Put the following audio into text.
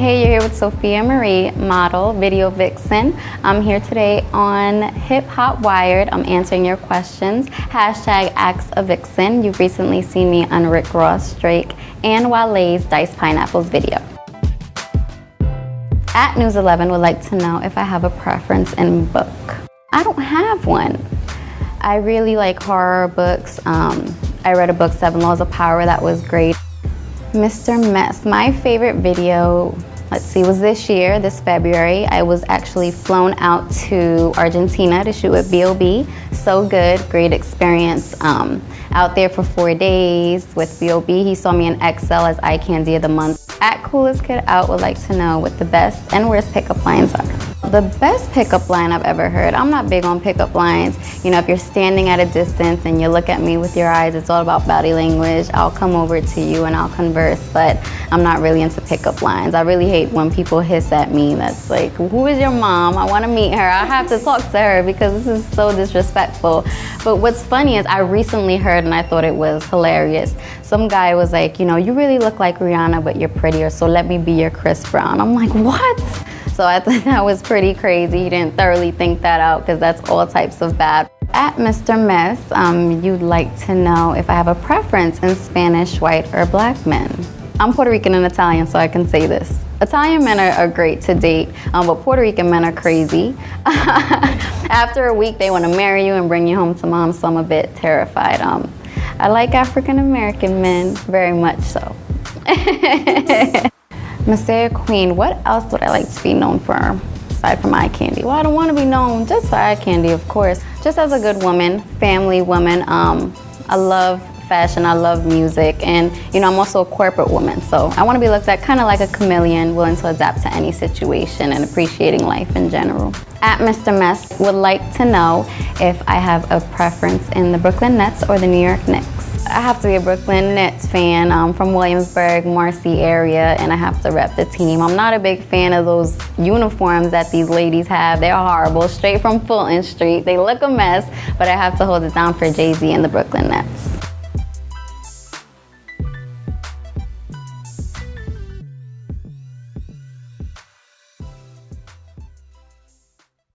Hey, you're here with Sophia Marie, model, video vixen. I'm here today on Hip Hop Wired. I'm answering your questions. Hashtag Ask a Vixen. You've recently seen me on Rick Ross, Drake, and Wale's Diced Pineapples video. At News 11 would like to know if I have a preference in book. I don't have one. I really like horror books. I read a book, 7 Laws of Power, that was great. Mr. Mess, my favorite video, was this year, this February. I was actually flown out to Argentina to shoot with B.O.B. So good, great experience. Out there for 4 days with B.O.B. He saw me in XL as Eye Candy of the Month. At Coolest Kid Out would like to know what the best and worst pickup lines are. The best pickup line I've ever heard, I'm not big on pickup lines. You know, if you're standing at a distance and you look at me with your eyes, it's all about body language. I'll come over to you and I'll converse, but I'm not really into pickup lines. I really hate when people hiss at me. That's like, who is your mom? I want to meet her. I have to talk to her because this is so disrespectful. But what's funny is I recently heard, and I thought it was hilarious, some guy was like, you know, you really look like Rihanna, but you're prettier, so let me be your Chris Brown. I'm like, what? So I thought that was pretty crazy. You didn't thoroughly think that out because that's all types of bad. At Mr. Mess, you'd like to know if I have a preference in Spanish, white, or black men. I'm Puerto Rican and Italian, so I can say this. Italian men are great to date, but Puerto Rican men are crazy. After a week, they want to marry you and bring you home to mom, so I'm a bit terrified. I like African American men, very much so. Messiah Queen, what else would I like to be known for aside from eye candy? Well, I don't want to be known just for eye candy, of course. Just as a good woman, family woman. I love fashion, I love music, and you know, I'm also a corporate woman, so I want to be looked at kind of like a chameleon, willing to adapt to any situation and appreciating life in general. At Mr. Mess would like to know if I have a preference in the Brooklyn Nets or the New York Knicks. I have to be a Brooklyn Nets fan. I'm from Williamsburg, Marcy area, and I have to rep the team. I'm not a big fan of those uniforms that these ladies have. They're horrible, straight from Fulton Street. They look a mess, but I have to hold it down for Jay-Z and the Brooklyn Nets.